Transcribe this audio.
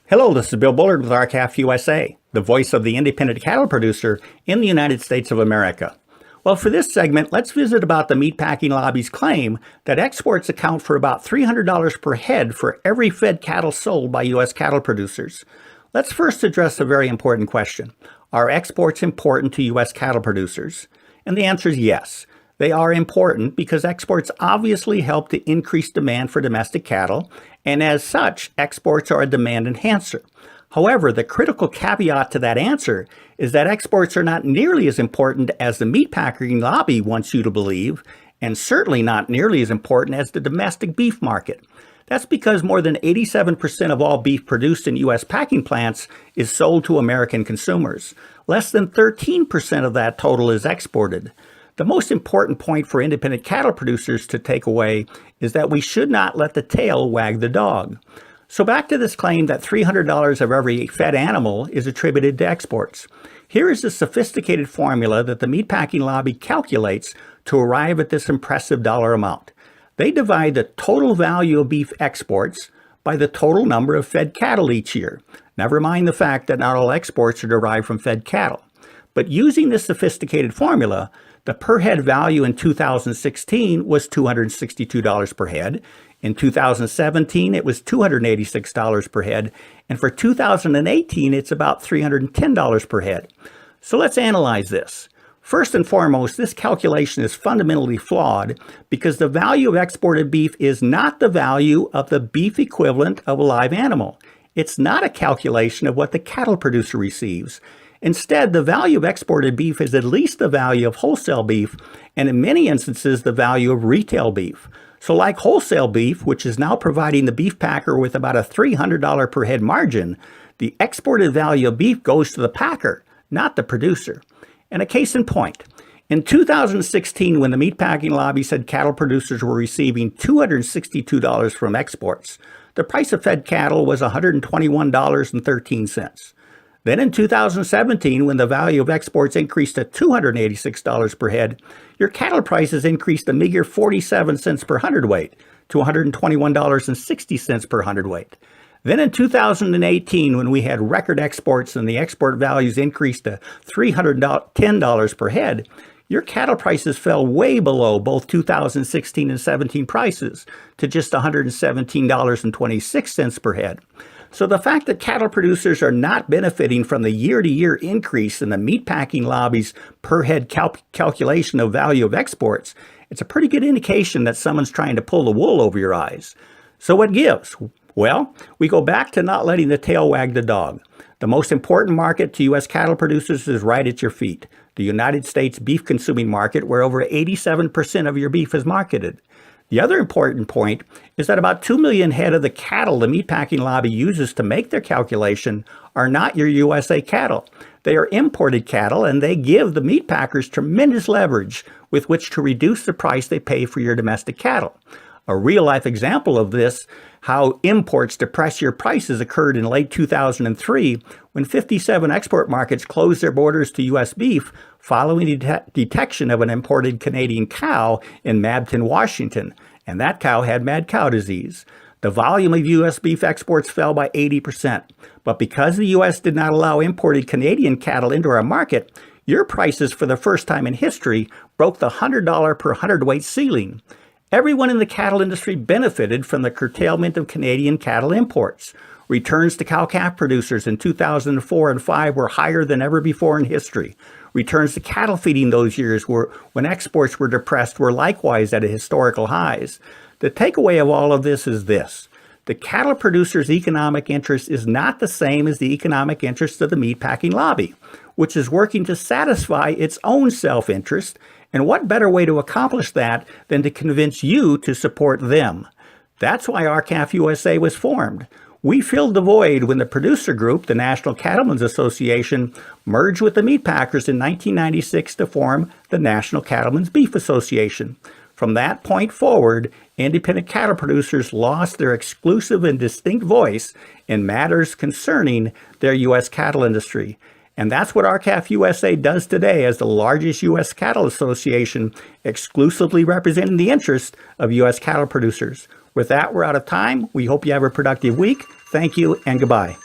Hello, this is Bill Bullard with RCAF USA, the voice of the independent cattle producer in the United States of America. Well, for this segment, let's visit about the meatpacking lobby's claim that exports account for about $300 per head for every fed cattle sold by U.S. cattle producers. Let's first address a very important question. Are exports important to U.S. cattle producers? And the answer is yes. They are important because exports obviously help to increase demand for domestic cattle, and as such, exports are a demand enhancer. However, the critical caveat to that answer is that exports are not nearly as important as the meatpacking lobby wants you to believe, and certainly not nearly as important as the domestic beef market. That's because more than 87% of all beef produced in U.S. packing plants is sold to American consumers. Less than 13% of that total is exported. The most important point for independent cattle producers to take away is that we should not let the tail wag the dog. So back to this claim that $300 of every fed animal is attributed to exports. Here is a sophisticated formula that the meatpacking lobby calculates to arrive at this impressive dollar amount. They divide the total value of beef exports by the total number of fed cattle each year. Never mind the fact that not all exports are derived from fed cattle. But using this sophisticated formula, the per head value in 2016 was $262 per head. In 2017, it was $286 per head. And for 2018, it's about $310 per head. So let's analyze this. First and foremost, this calculation is fundamentally flawed because the value of exported beef is not the value of the beef equivalent of a live animal. It's not a calculation of what the cattle producer receives. Instead, the value of exported beef is at least the value of wholesale beef, and in many instances, the value of retail beef. So like wholesale beef, which is now providing the beef packer with about a $300 per head margin, the exported value of beef goes to the packer, not the producer. And a case in point, in 2016, when the meatpacking lobby said cattle producers were receiving $262 from exports, the price of fed cattle was $121.13. Then in 2017, when the value of exports increased to $286 per head, your cattle prices increased a meager 47 cents per hundredweight to $121.60 per hundredweight. Then in 2018, when we had record exports and the export values increased to $310 per head, your cattle prices fell way below both 2016 and 17 prices to just $117.26 per head. So the fact that cattle producers are not benefiting from the year-to-year increase in the meatpacking lobby's per head calculation of value of exports, it's a pretty good indication that someone's trying to pull the wool over your eyes. So what gives? Well, we go back to not letting the tail wag the dog. The most important market to U.S. cattle producers is right at your feet, the United States beef consuming market, where over 87% of your beef is marketed. The other important point is that about 2 million head of the cattle the meatpacking lobby uses to make their calculation are not your USA cattle. They are imported cattle, and they give the meatpackers tremendous leverage with which to reduce the price they pay for your domestic cattle. A real-life example of this, how imports depress your prices, occurred in late 2003 when 57 export markets closed their borders to U.S. beef following the detection of an imported Canadian cow in Mabton, Washington, and that cow had mad cow disease. The volume of U.S. beef exports fell by 80%, but because the U.S. did not allow imported Canadian cattle into our market, your prices for the first time in history broke the $100 per hundredweight ceiling. Everyone in the cattle industry benefited from the curtailment of Canadian cattle imports. Returns to cow-calf producers in 2004 and 5 were higher than ever before in history. Returns to cattle feeding those years when exports were depressed were likewise at historical highs. The takeaway of all of this is this. The cattle producer's economic interest is not the same as the economic interest of the meatpacking lobby, which is working to satisfy its own self-interest. And what better way to accomplish that than to convince you to support them? That's why RCAF USA was formed. We filled the void when the producer group, the National Cattlemen's Association, merged with the meatpackers in 1996 to form the National Cattlemen's Beef Association. From that point forward, independent cattle producers lost their exclusive and distinct voice in matters concerning their U.S. cattle industry. And that's what RCAF USA does today as the largest U.S. cattle association, exclusively representing the interests of U.S. cattle producers. With that, we're out of time. We hope you have a productive week. Thank you and goodbye.